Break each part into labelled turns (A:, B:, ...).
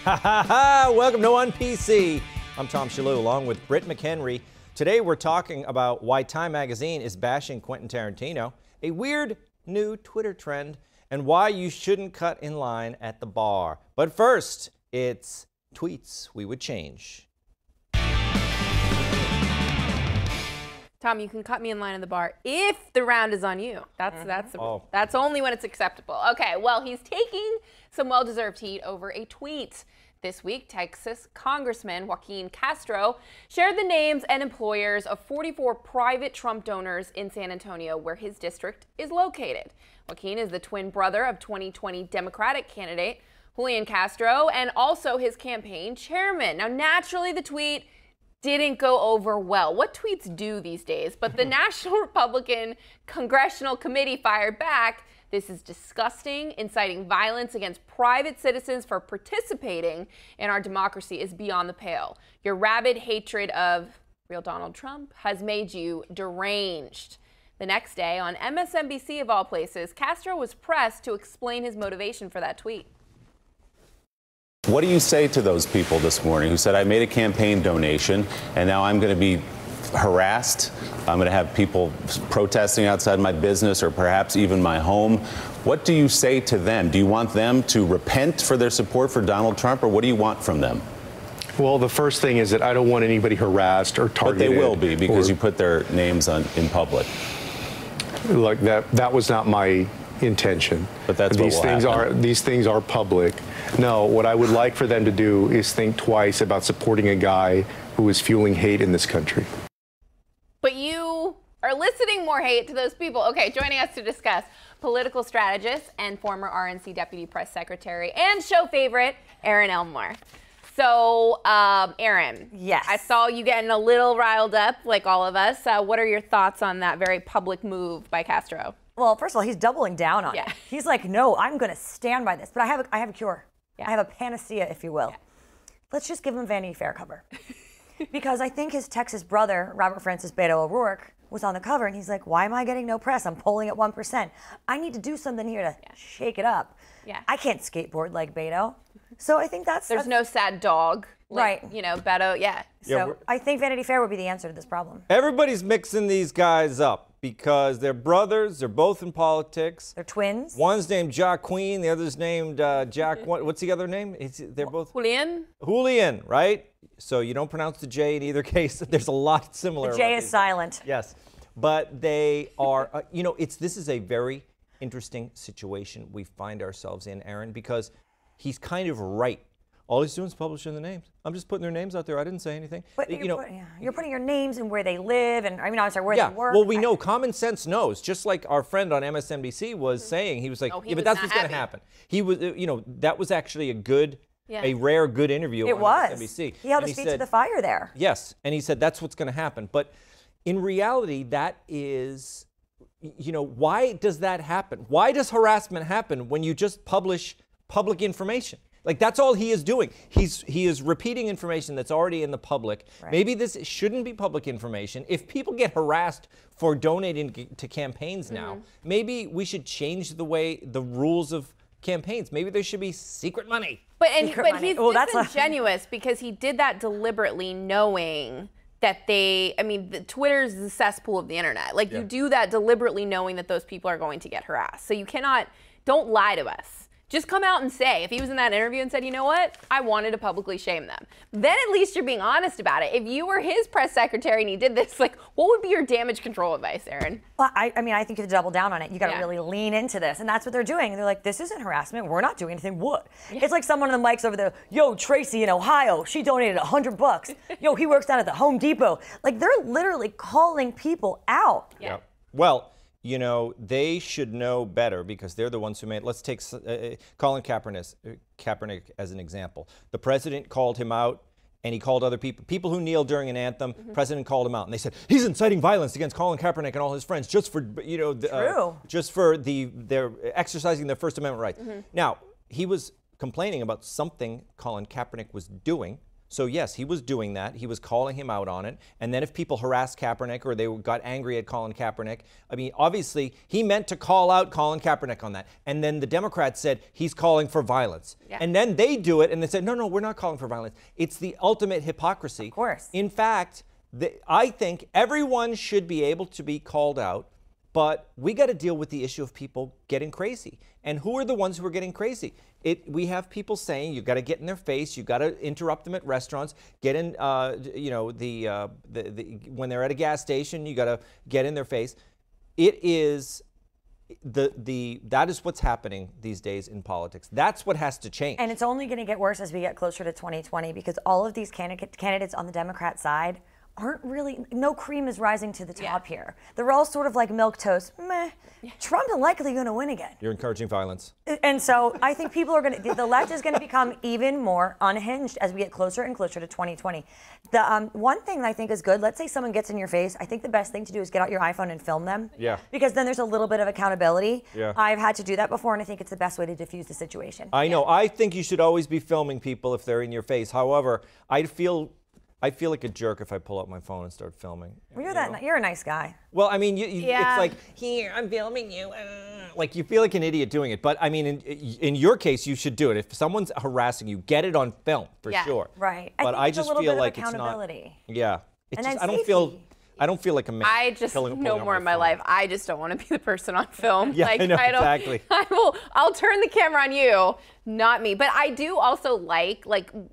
A: Welcome to One PC. I'm Tom Shalhoub along with Britt McHenry. Today we're talking about why Time Magazine is bashing Quentin Tarantino, a weird new Twitter trend, and why you shouldn't cut in line at the bar. But first, it's tweets we would change.
B: Tom, you can cut me in line at the bar if the round is on you. That's only when it's acceptable. Okay, well, he's taking some well-deserved heat over a tweet. This week, Texas Congressman Joaquin Castro shared the names and employers of 44 private Trump donors in San Antonio, where his district is located. Joaquin is the twin brother of 2020 Democratic candidate Julian Castro and also his campaign chairman. Now, naturally, the tweet didn't go over well. What tweets do these days? But the National Republican Congressional Committee fired back. This is disgusting. Inciting violence against private citizens for participating in our democracy is beyond the pale. Your rabid hatred of real Donald Trump has made you deranged. The next day, on MSNBC of all places, Castro was pressed to explain his motivation for that tweet.
C: What do you say to those people this morning who said, I made a campaign donation and now I'm going to be harassed? I'm going to have people protesting outside my business or perhaps even my home. What do you say to them? Do you want them to repent for their support for Donald Trump, or what do you want from them?
D: Well, the first thing is that I don't want anybody harassed or targeted.
C: But they will be, because you put their names in public.
D: Look, that was not my intention.
C: But that's what will happen.
D: These things are public. No, what I would like for them to do is think twice about supporting a guy who is fueling hate in this country.
B: But you are eliciting more hate to those people. Okay, joining us to discuss, political strategist and former RNC Deputy Press Secretary and show favorite, Erin Elmore. So, Erin,
E: yes,
B: I saw you getting a little riled up, like all of us. What are your thoughts on that very public move by Castro?
E: Well, first of all, he's doubling down on it. He's like, no, I'm going to stand by this. But I have a cure. Yeah. I have a panacea, if you will. Yeah. Let's just give him Vanity Fair cover. Because I think his Texas brother, Robert Francis Beto O'Rourke, was on the cover, and he's like, why am I getting no press? I'm polling at 1%. I need to do something here to shake it up. Yeah. I can't skateboard like Beto. So I think that's
B: no sad dog. Like,
E: right.
B: You know, Beto,
E: So I think Vanity Fair would be the answer to this problem.
A: Everybody's mixing these guys up because they're brothers. They're both in politics.
E: They're twins.
A: One's named Joaquin. The other's named Jack. What's the other name? They're both
B: Julian.
A: Julian, right? So you don't pronounce the J in either case. There's a lot similar.
E: The J is silent.
A: Yes, but they are. This is a very interesting situation we find ourselves in, Erin, because he's kind of right. All he's doing is publishing the names. I'm just putting their names out there. I didn't say anything.
E: But you're putting your names and where they live, and I'm sorry, where they work.
A: Well, we know. Common sense knows. Just like our friend on MSNBC was saying, he was like, but that's what's going to happen. He was, that was actually a rare good interview on MSNBC.
E: He held his feet to the fire there.
A: Yes, and he said that's what's going to happen. But in reality, that is, why does that happen? Why does harassment happen when you just publish public information? Like, that's all he is doing. He is repeating information that's already in the public. Right. Maybe this shouldn't be public information. If people get harassed for donating to campaigns now, maybe we should change the rules of campaigns. Maybe there should be secret money.
B: But he's disingenuous because he did that deliberately, knowing that Twitter's the cesspool of the internet. Like, you do that deliberately knowing that those people are going to get harassed. So don't lie to us. Just come out and say, if he was in that interview and said, you know what, I wanted to publicly shame them, then at least you're being honest about it. If you were his press secretary and he did this, what would be your damage control advice, Erin?
E: Well, I think you have to double down on it. You got to really lean into this. And that's what they're doing. They're like, this isn't harassment. We're not doing anything. What? Yeah. It's like someone on the mics over there, yo, Tracy in Ohio, she donated $100. Yo, he works down at the Home Depot. Like, they're literally calling people out.
A: Yeah. Well, they should know better because they're the ones who made. Let's take Colin Kaepernick as an example. The president called him out, and he called other people who kneel during an anthem. President called him out, and they said he's inciting violence against Colin Kaepernick and all his friends just for they're exercising their First Amendment rights. Now, he was complaining about something Colin Kaepernick was doing So yes, he was doing that. He was calling him out on it. And then if people harassed Kaepernick or they got angry at Colin Kaepernick, I mean, obviously he meant to call out Colin Kaepernick on that. And then the Democrats said he's calling for violence. Yeah. And then they do it and they said, no, we're not calling for violence. It's the ultimate hypocrisy.
E: Of course.
A: In fact, I think everyone should be able to be called out, but we got to deal with the issue of people getting crazy. And who are the ones who are getting crazy? We have people saying you got to get in their face, you got to interrupt them at restaurants, get in, when they're at a gas station, you got to get in their face. It is that is what's happening these days in politics. That's what has to change.
E: And it's only going to get worse as we get closer to 2020 because all of these candidates on the Democrat side aren't really, no cream is rising to the top here. They're all sort of like milquetoast. Meh. Trump is likely going to win again.
A: You're encouraging violence.
E: And so I think people are going to, the left is going to become even more unhinged as we get closer and closer to 2020. The one thing that I think is good, let's say someone gets in your face, I think the best thing to do is get out your iPhone and film them.
A: Yeah.
E: Because then there's a little bit of accountability.
A: Yeah.
E: I've had to do that before and I think it's the best way to diffuse the situation.
A: I know. I think you should always be filming people if they're in your face. However, I feel like a jerk if I pull out my phone and start filming.
E: Well, you're a nice guy.
A: Well, I mean, it's like, here, I'm filming you. Like, you feel like an idiot doing it. But, I mean, in your case, you should do it. If someone's harassing you, get it on film, for sure.
E: Right.
A: But I just feel like it's not.
E: Accountability.
A: Yeah. It's
E: And
A: just,
E: then
A: I don't feel like a man.
B: I just know more in my life. I just don't want to be the person on film.
A: Yeah,
B: like,
A: I know, exactly.
B: I'll turn the camera on you, not me. But I do also like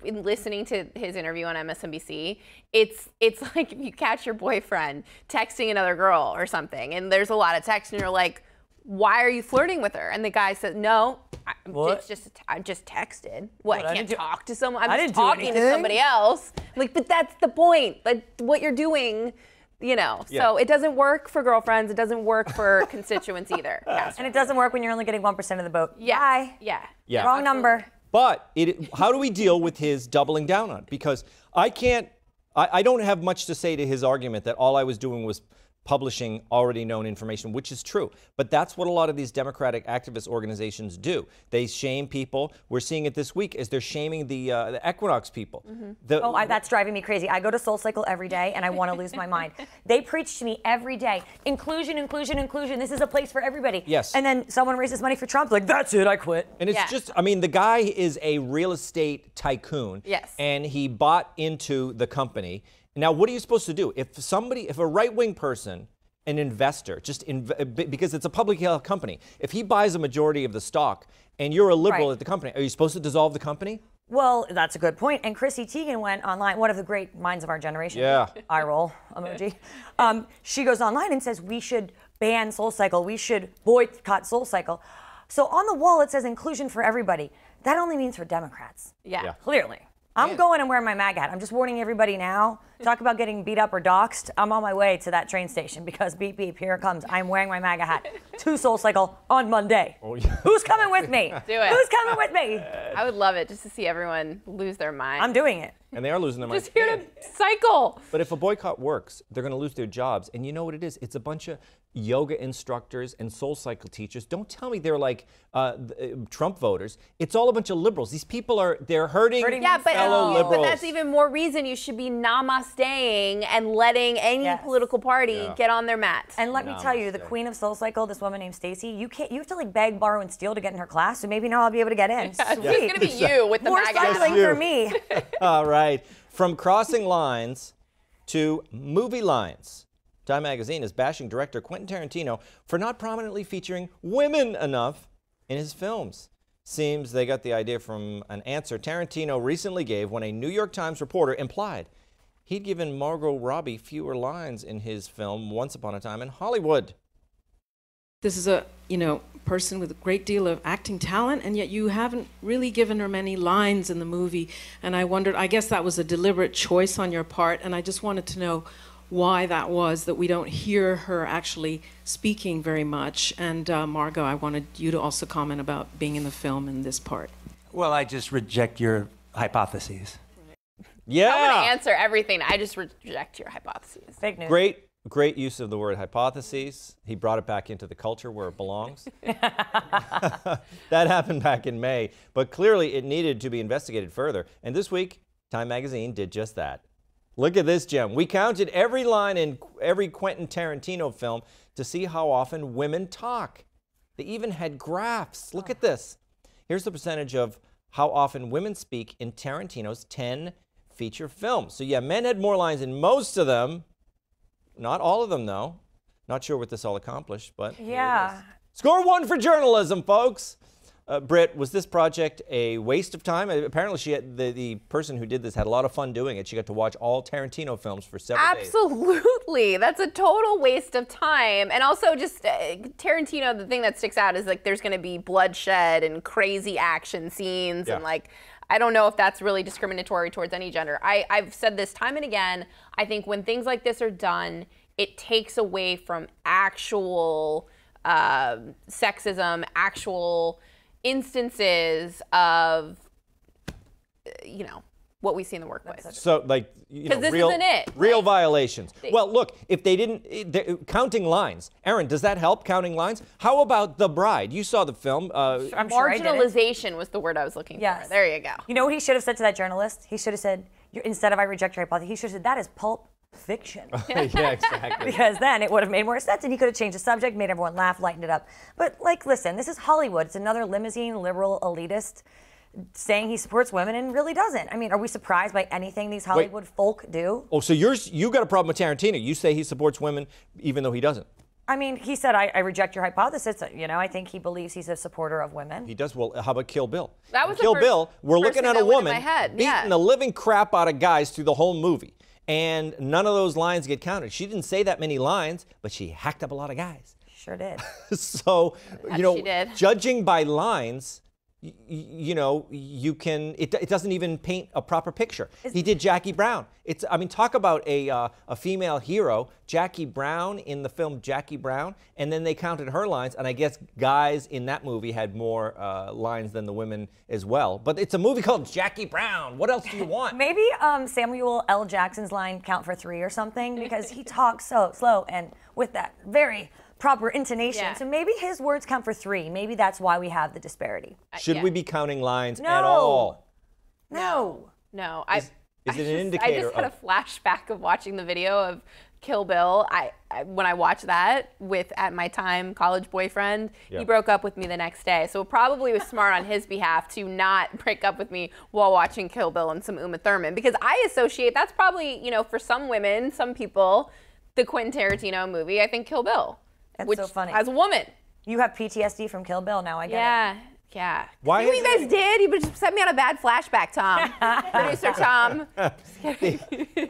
B: in listening to his interview on MSNBC, it's like if you catch your boyfriend texting another girl or something, and there's a lot of text, and you're like, why are you flirting with her? And the guy said, no, I just texted. What, I can't talk to someone? I'm just talking to somebody else. Like, but that's the point. Like, what you're doing, so it doesn't work for girlfriends. It doesn't work for constituents either.
E: And it doesn't work when you're only getting 1% of the vote.
B: Yeah.
E: Bye.
B: Yeah.
E: Wrong number.
A: But how do we deal with his doubling down on it? Because I don't have much to say to his argument that all I was doing was publishing already known information, which is true. But that's what a lot of these Democratic activist organizations do. They shame people. We're seeing it this week as they're shaming the Equinox people.
E: Mm-hmm. That's driving me crazy. I go to SoulCycle every day and I want to lose my mind. They preach to me every day, inclusion, inclusion, inclusion. This is a place for everybody.
A: Yes.
E: And then someone raises money for Trump, like, that's it, I quit.
A: And it's just, I mean, the guy is a real estate tycoon.
B: Yes.
A: And he bought into the company. Now, what are you supposed to do? If a right-wing person, an investor, because it's a publicly held company, if he buys a majority of the stock and you're a liberal at the company, are you supposed to dissolve the company?
E: Well, that's a good point. And Chrissy Teigen went online, one of the great minds of our generation.
A: Yeah.
E: Eye roll emoji. She goes online and says, we should ban SoulCycle. We should boycott SoulCycle. So on the wall, it says inclusion for everybody. That only means for Democrats.
B: Yeah.
E: Clearly. I'm going and wearing my MAGA hat. I'm just warning everybody now. Talk about getting beat up or doxxed. I'm on my way to that train station because beep, beep, here it comes. I'm wearing my MAGA hat to SoulCycle on Monday. Oh, yeah. Who's coming with me?
B: Do it.
E: Who's coming with me?
B: I would love it just to see everyone lose their mind.
E: I'm doing it.
A: And they are losing their mind.
B: Just here to cycle.
A: But if a boycott works, they're going to lose their jobs. And you know what it is? It's a bunch of yoga instructors and SoulCycle teachers. Don't tell me they're like Trump voters. It's all a bunch of liberals. These people they're hurting fellow liberals.
B: But that's even more reason you should be namasteing and letting any political party get on their mat.
E: And let me tell you, the queen of SoulCycle, this woman named Stacy, you have to like beg, borrow, and steal to get in her class. So maybe now I'll be able to get in.
B: It's going to be you with the
E: more
B: MAGA
E: cycling for me.
A: All right. From crossing lines to movie lines. Time magazine is bashing director Quentin Tarantino for not prominently featuring women enough in his films. Seems they got the idea from an answer Tarantino recently gave when a New York Times reporter implied he'd given Margot Robbie fewer lines in his film Once Upon a Time in Hollywood.
F: This is a, person with a great deal of acting talent, and yet you haven't really given her many lines in the movie. And I wondered, I guess that was a deliberate choice on your part, and I just wanted to know why that was, that we don't hear her actually speaking very much. And Margot, I wanted you to also comment about being in the film in this part.
G: Well, I just reject your hypotheses.
A: Yeah.
B: I'm going to answer everything. I just reject your hypotheses.
E: Fake news.
A: Great use of the word hypotheses. He brought it back into the culture where it belongs. That happened back in May, but clearly it needed to be investigated further. And this week, Time magazine did just that. Look at this gem. We counted every line in every Quentin Tarantino film to see how often women talk. They even had graphs. Look at this. Here's the percentage of how often women speak in Tarantino's 10 feature films. So yeah, men had more lines in most of them. Not all of them, though. Not sure what this all accomplished, but
E: yeah.
A: Score 1 for journalism, folks. Britt, was this project a waste of time? Apparently, the person who did this had a lot of fun doing it. She got to watch all Tarantino films for several days.
B: Absolutely. That's a total waste of time. And also just Tarantino, the thing that sticks out is like there's going to be bloodshed and crazy action scenes and like I don't know if that's really discriminatory towards any gender. I've said this time and again. I think when things like this are done, it takes away from actual sexism, actual instances of, you know, what we see in the workplace.
A: So, like, you know,
B: this
A: real,
B: isn't it.
A: real violations. Well, look, if they didn't, counting lines. Erin, does that help, counting lines? How about The Bride? You saw the film.
E: I'm sure
B: marginalization was the word I was looking for. There you go.
E: You know what he should have said to that journalist? He should have said, instead of I reject your hypothesis, he should have said, that is pulp fiction.
A: Yeah, exactly.
E: Because then it would have made more sense and he could have changed the subject, made everyone laugh, lightened it up. But like, listen, this is Hollywood. It's another limousine, liberal, elitist saying he supports women and really doesn't. I mean, are we surprised by anything these Hollywood folk do?
A: Oh, so you got a problem with Tarantino. You say he supports women even though he doesn't.
E: I mean, he said, I reject your hypothesis. You know, I think he believes he's a supporter of women.
A: He does. Well, how about Kill Bill?
B: That was
A: Kill Bill, we're looking at a woman
B: beating
A: the living crap out of guys through the whole movie. And none of those lines get counted. She didn't say that many lines, but she hacked up a lot of guys.
E: Sure did.
A: So, you know, judging by lines, you know, you can, it doesn't even paint a proper picture. He did Jackie Brown. I mean, talk about a female hero, Jackie Brown in the film Jackie Brown, and then they counted her lines, and I guess guys in that movie had more lines than the women as well. But it's a movie called Jackie Brown. What else do you want?
E: Maybe Samuel L. Jackson's line count for 3 or something, because he talks so slow and with that very proper intonation.
B: Yeah.
E: So maybe his words count for 3. Maybe that's why we have the disparity.
A: Should we be counting lines at all?
E: No.
B: No.
A: Is it an indicator?
B: I just had a flashback of watching the video of Kill Bill. When I watched that with, at my time, college boyfriend, he broke up with me the next day. So it probably was smart on his behalf to not break up with me while watching Kill Bill and some Uma Thurman, because I associate, that's probably, you know, for some women, some people, the Quentin Tarantino movie, I think Kill Bill.
E: That's so funny.
B: As a woman.
E: You have PTSD from Kill Bill now, I get it.
B: Yeah.
A: Why?
B: You guys did? You just set me on a bad flashback, Tom. Producer Tom.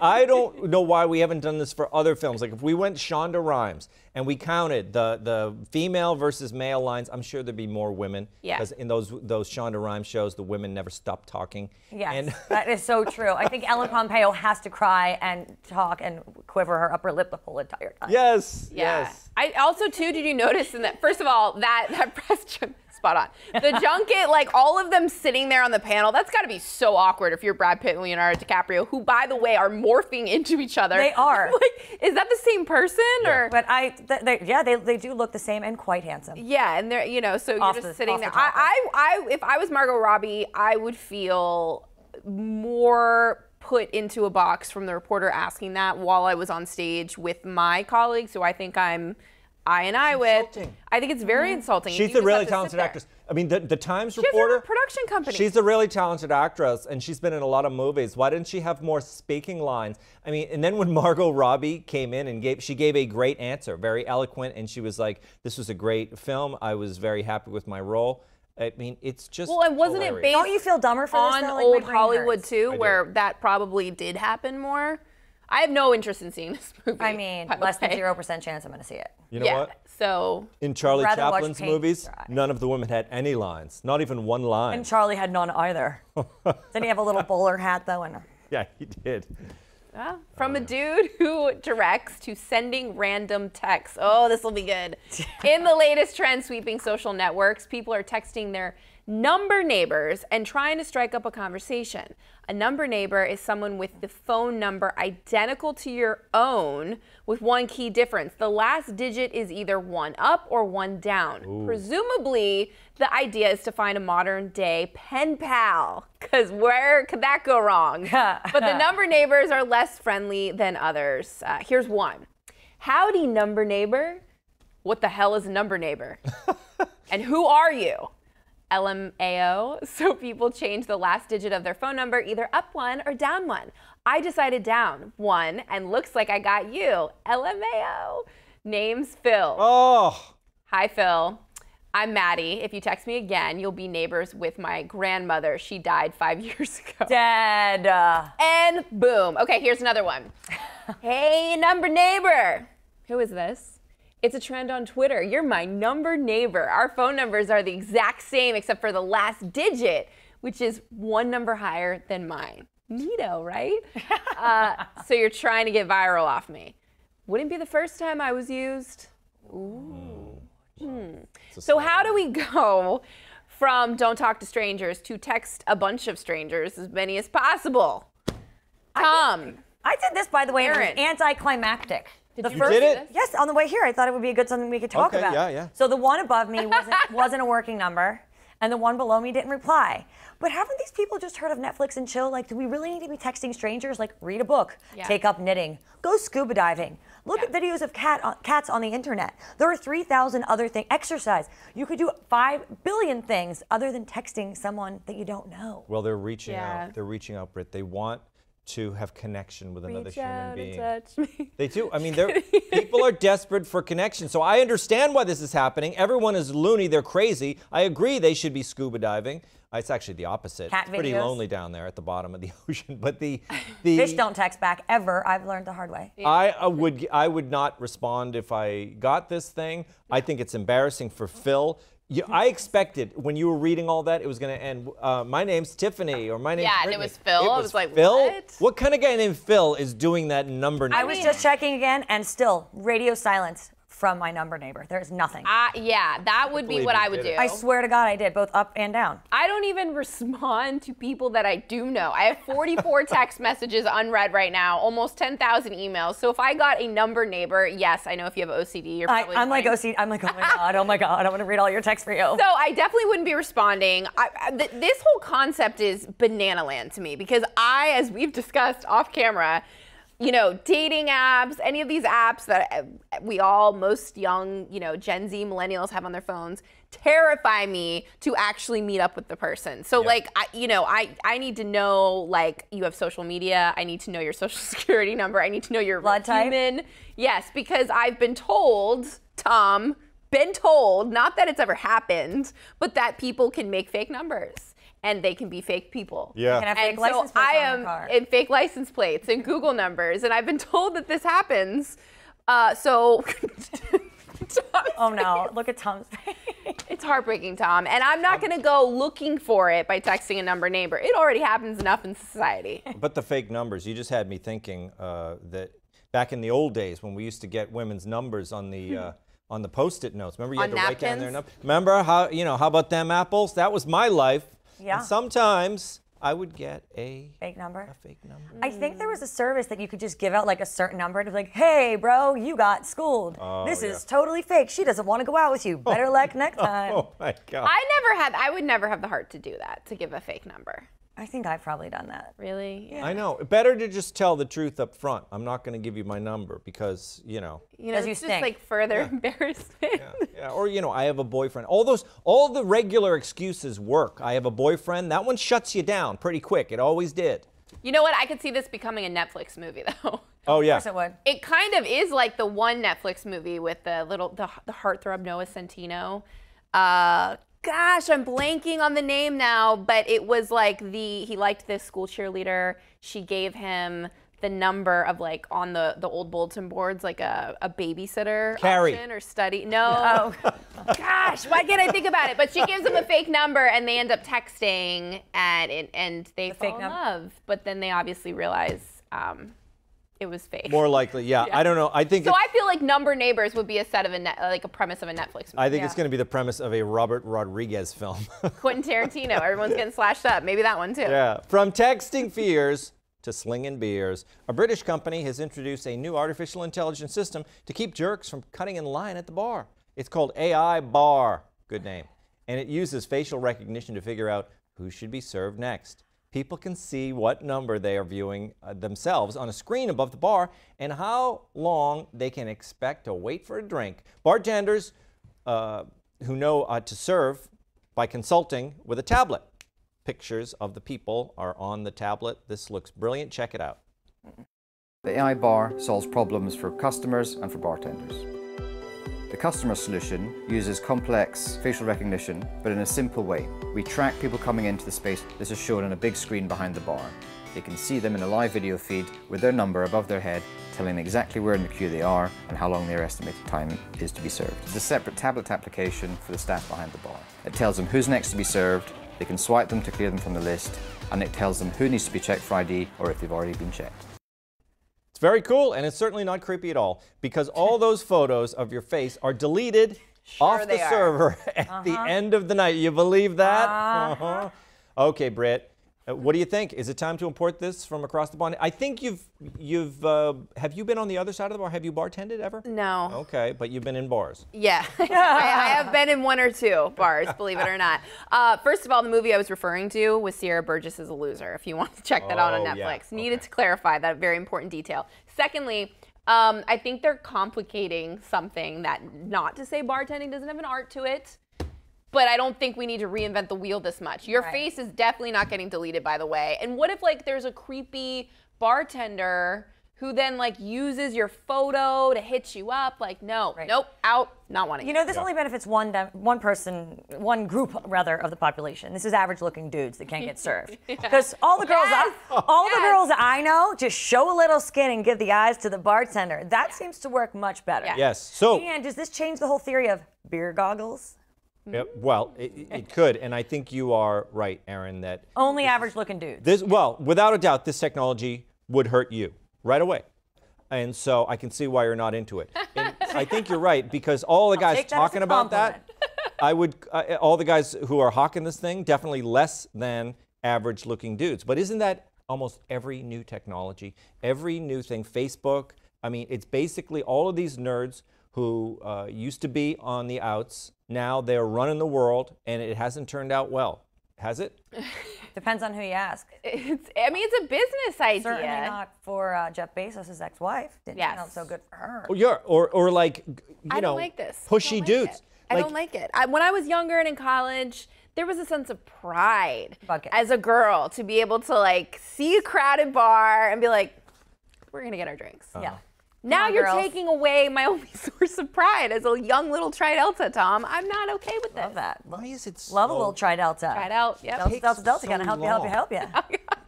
A: I don't know why we haven't done this for other films. Like if we went Shonda Rhimes and we counted the female versus male lines, I'm sure there'd be more women.
B: Yeah.
A: Because in those Shonda Rhimes shows, the women never stop talking.
E: Yes, that is so true. I think Ellen Pompeo has to cry and talk and quiver her upper lip the whole entire time.
A: Yes.
B: Yeah.
A: Yes.
B: I also too, did you notice in that? First of all, that press junket. Spot on. The junket, like all of them sitting there on the panel, that's got to be so awkward if you're Brad Pitt and Leonardo DiCaprio, who, by the way, are morphing into each other.
E: They are.
B: Like, is that the same person?
A: Yeah.
B: Or?
E: But they do look the same and quite handsome.
B: Yeah, and they're, you know, so you're just sitting there. If I was Margot Robbie, I would feel more put into a box from the reporter asking that while I was on stage with my colleagues, who I think I'm with. I think it's very insulting.
A: She's a really talented actress. I mean, the Times reporter.
B: She has her own production company.
A: She's a really talented actress, and she's been in a lot of movies. Why didn't she have more speaking lines? I mean, and then when Margot Robbie came in and she gave a great answer, very eloquent, and she was like, "This was a great film. I was very happy with my role." I mean, it's just
B: and wasn't
A: hilarious.
B: it based
E: Don't you feel dumber for
B: on
E: this, though? Like,
B: old
E: my brain
B: Hollywood
E: hurts.
B: too, where that probably did happen more? I have no interest in seeing this movie.
E: I mean, less than 0% chance I'm going to see it.
A: You know what?
B: So
A: in Charlie
E: rather watch
A: Chaplin's
E: paint
A: movies,
E: dry.
A: none of the women had any lines, not even one line.
E: And Charlie had none either. Didn't he have a little bowler hat, though? And
A: Yeah, he did.
B: well, from a dude who directs to sending random texts. Oh, this will be good. In the latest trend sweeping social networks, people are texting their number neighbors and trying to strike up a conversation. A number neighbor is someone with the phone number identical to your own with one key difference. The last digit is either one up or one down. Ooh. Presumably, the idea is to find a modern day pen pal, because where could that go wrong? But the number neighbors are less friendly than others. Here's one. Howdy, number neighbor. What the hell is a number neighbor? And who are you? LMAO, so people change the last digit of their phone number either up one or down one. I decided down one, and looks like I got you. LMAO. Name's Phil.
A: Oh.
B: Hi, Phil. I'm Maddie. If you text me again, you'll be neighbors with my grandmother. She died 5 years ago.
E: Dead.
B: And boom. Okay, here's another one. Hey, number neighbor. Who is this? It's a trend on Twitter. You're my number neighbor. Our phone numbers are the exact same except for the last digit, which is one number higher than mine. Neato, right? So you're trying to get viral off me. Wouldn't be the first time I was used. Ooh. So how do we go from don't talk to strangers to text a bunch of strangers, as many as possible? Tom.
E: I did this, by the way,
B: Erin.
E: and it was anticlimactic.
A: You did it?
E: Yes, on the way here, I thought it would be a good something we could talk about.
A: Yeah.
E: So the one above me wasn't a working number, and the one below me didn't reply. But haven't these people just heard of Netflix and chill? Like, do we really need to be texting strangers? Like, read a book, take up knitting, go scuba diving, look at videos of cats on the internet. There are 3,000 other things. Exercise. You could do 5 billion things other than texting someone that you don't know.
A: Well, they're reaching out. They're reaching out, Britt. They want to have connection with another human being.
B: And touch me.
A: They do. I mean, people are desperate for connection. So I understand why this is happening. Everyone is loony. They're crazy. I agree they should be scuba diving. It's actually the opposite.
E: Cat
A: it's pretty
E: videos.
A: lonely down there at the bottom of the ocean. But the
E: fish don't text back ever. I've learned the hard way.
A: Yeah. I would not respond if I got this thing. I think it's embarrassing for Phil. I expected when you were reading all that, it was going to end, my name's Tiffany, or my name's
B: and
A: Brittany.
B: it was Phil. I was like,
A: Phil?
B: what?
A: What kind of guy named Phil is doing that number?
E: I was just checking again, and still, radio silence from my number neighbor. There's nothing.
B: Yeah, that would be what I would do.
E: I swear to God, I did, both up and down.
B: I don't even respond to people that I do know. I have 44 text messages unread right now, almost 10,000 emails. So if I got a number neighbor, yes, I know if you have OCD, you're probably
E: I'm like OCD. I'm like, oh my God, I want to read all your texts for you.
B: So I definitely wouldn't be responding. This whole concept is banana land to me because as we've discussed off camera, dating apps, any of these apps that most young, Gen Z millennials have on their phones terrify me to actually meet up with the person. So I need to know, you have social media. I need to know your social security number. I need to know your
E: blood type.
B: Yes, because I've been told, Tom, not that it's ever happened, but that people can make fake numbers. And they can be fake people.
E: Yeah. You can have fake license plates on your car.
B: And fake license plates and Google numbers. And I've been told that this happens. Oh
E: no, look at Tom's face.
B: It's heartbreaking, Tom. And I'm not going to go looking for it by texting a number neighbor. It already happens enough in society.
A: But the fake numbers, you just had me thinking that back in the old days when we used to get women's numbers on the Post-it notes. Remember you had to write down their number? Remember how about them apples? That was my life.
E: Yeah.
A: And sometimes I would get a
E: fake number.
A: A fake number.
E: I think there was a service that you could just give out a certain number and be like, hey, bro, you got schooled. This is totally fake. She doesn't want to go out with you. Better luck next time.
A: Oh my God.
B: I would never have the heart to do that, to give a fake number.
E: I think I've probably done that.
B: Really?
E: Yeah.
A: I know. Better to just tell the truth up front. I'm not going to give you my number because,
B: it's just further embarrassment.
A: Yeah. Or, I have a boyfriend. All the regular excuses work. I have a boyfriend. That one shuts you down pretty quick. It always did.
B: You know what? I could see this becoming a Netflix movie, though.
A: Oh, yeah.
E: Of course it would.
B: It kind of is like the one Netflix movie with the heartthrob Noah Centineo. Gosh, I'm blanking on the name now, but it was he liked this school cheerleader. She gave him the number of on the old bulletin boards, a babysitter option or study. No. Gosh, why can't I think about it? But she gives him a fake number and they end up texting and they fall in love. But then they obviously realize it was fake.
A: More likely, yeah. I don't know. I think.
B: So I feel like Number Neighbors would be a set of like a premise of a Netflix movie.
A: I think it's going to be the premise of a Robert Rodriguez film.
B: Quentin Tarantino. Everyone's getting slashed up. Maybe that one too.
A: Yeah. From texting fears to slinging beers, a British company has introduced a new artificial intelligence system to keep jerks from cutting in line at the bar. It's called AI Bar. Good name. And it uses facial recognition to figure out who should be served next. People can see what number they are viewing themselves on a screen above the bar and how long they can expect to wait for a drink. Bartenders who know to serve by consulting with a tablet. Pictures of the people are on the tablet. This looks brilliant. Check it out.
H: The AI Bar solves problems for customers and for bartenders. The customer solution uses complex facial recognition, but in a simple way. We track people coming into the space. This is shown on a big screen behind the bar. They can see them in a live video feed with their number above their head, telling exactly where in the queue they are and how long their estimated time is to be served. It's a separate tablet application for the staff behind the bar. It tells them who's next to be served, they can swipe them to clear them from the list, and it tells them who needs to be checked for ID or if they've already been checked.
A: It's very cool, and it's certainly not creepy at all, because all those photos of your face are deleted off the server at the end of the night. You believe that? Okay, Britt, what do you think? Is it time to import this from across the pond? I think have you been on the other side of the bar? Have you bartended ever?
B: No.
A: Okay, but you've been in bars.
B: Yeah, I have been in 1 or 2 bars, believe it or not. First of all, the movie I was referring to was Sierra Burgess is a Loser, if you want to check that out on Netflix.
A: Yeah.
B: Needed to clarify that very important detail. Secondly, I think they're complicating something that, not to say bartending doesn't have an art to it, but I don't think we need to reinvent the wheel this much. Your face is definitely not getting deleted, by the way. And what if like there's a creepy bartender who then like uses your photo to hit you up? Like, no, nope, out, not wanting.
E: You know, this only benefits one group rather of the population. This is average-looking dudes that can't get served. Because all the girls, the girls I know just show a little skin and give the eyes to the bartender. That seems to work much better.
A: Yes. So.
E: And does this change the whole theory of beer goggles?
A: Well, it could, and I think you are right, Erin, that
E: only average-looking dudes.
A: Without a doubt, this technology would hurt you right away, and so I can see why you're not into it. And I think you're right, because all the guys talking about that, all the guys who are hawking this thing, definitely less than average-looking dudes. But isn't that almost every new technology, every new thing? Facebook. I mean, it's basically all of these nerds who used to be on the outs. Now they're running the world, and it hasn't turned out well. Has it?
E: Depends on who you ask.
B: I mean, it's a business idea.
E: Certainly not for Jeff Bezos' ex-wife. Didn't turn out so good for her.
A: Oh, yeah, or like,
B: I don't like this.
A: Pushy dudes.
B: I don't like it. When I was younger and in college, there was a sense of pride as a girl to be able to like see a crowded bar and be like, we're gonna get our drinks.
E: Yeah.
B: Now you're taking away my only source of pride as a young little Tri-Delta, Tom. I'm not okay with this.
E: Love that.
A: Why is it so?
E: Love a little Tri-Delta.
B: Tri-Delta, yep.
E: Delta, gonna help you.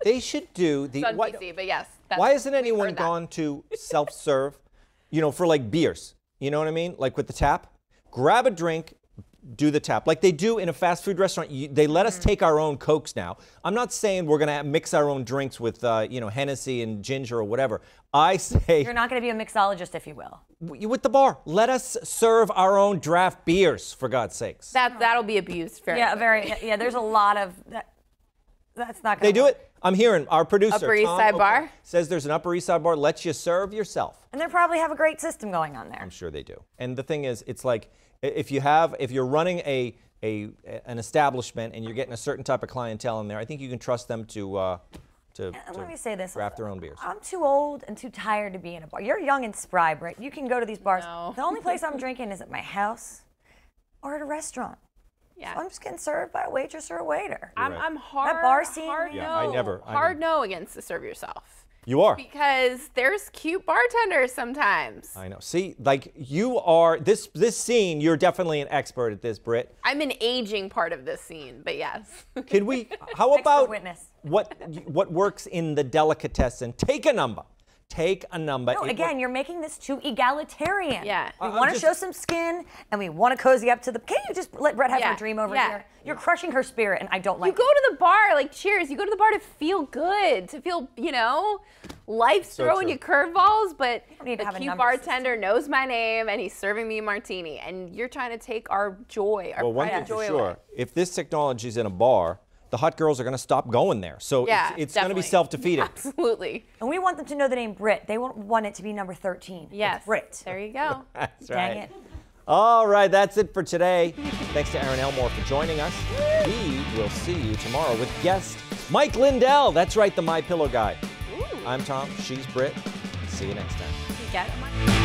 A: They should do the.
B: It's on PC, but yes.
A: Why hasn't anyone gone to self-serve, for like beers? You know what I mean? Like with the tap, grab a drink, do the tap. Like they do in a fast food restaurant. They let us take our own Cokes now. I'm not saying we're going to mix our own drinks with, Hennessy and ginger or whatever. I say...
E: You're not going to be a mixologist, if you will.
A: With the bar. Let us serve our own draft beers, for God's sakes.
B: That'll be abused.
E: Yeah, there's a lot of... That's not going to
A: They do it. I'm hearing our producer,
B: Upper East Side Bar?
A: says there's an Upper East Side Bar. Lets you serve yourself.
E: And they probably have a great system going on there.
A: I'm sure they do. And the thing is, it's like... If you're running an establishment and you're getting a certain type of clientele in there, I think you can trust them to
E: let me say this.
A: Draft their own beers.
E: I'm too old and too tired to be in a bar. You're young and spry, Britt. You can go to these bars.
B: No.
E: The only place I'm drinking is at my house or at a restaurant.
B: Yeah.
E: So I'm just getting served by a waitress or a waiter.
B: I'm hard.
E: That bar scene.
B: Hard no against the serve yourself.
A: You are.
B: Because there's cute bartenders sometimes.
A: I know. See, like you are, this scene, you're definitely an expert at this, Britt.
B: I'm an aging part of this scene, but yes.
A: Can we, how about
E: witness.
A: what works in the delicatessen? Take a number. Take a number.
E: No, again, you're making this too egalitarian.
B: Yeah.
E: We want to show some skin, and we want to cozy up to the... Can't you just let Brett have her dream over here? You're crushing her spirit, and I don't like it.
B: You go to the bar, like, cheers. You go to the bar to feel good, to feel, Life's throwing you curveballs, but the cute bartender
E: system.
B: knows my name and he's serving me a martini, and you're trying to take our joy, our
A: one
B: pride
A: thing
B: and
A: for
B: joy
A: sure,
B: away.
A: if this technology is in a bar, the hot girls are going to stop going there. So
B: Yeah,
A: it's going to be
B: definitely.
A: self-defeating.
B: Absolutely.
E: And we want them to know the name Brit. They won't want it to be number 13.
B: Yes.
E: It's Brit.
B: There you go.
A: That's
E: Dang
A: right.
E: it.
A: All right, that's it for today. Thanks to Erin Elmore for joining us. We will see you tomorrow with guest Mike Lindell. That's right, the My Pillow guy.
B: Ooh.
A: I'm Tom. She's Britt. See you next time.
B: You get it, Mike?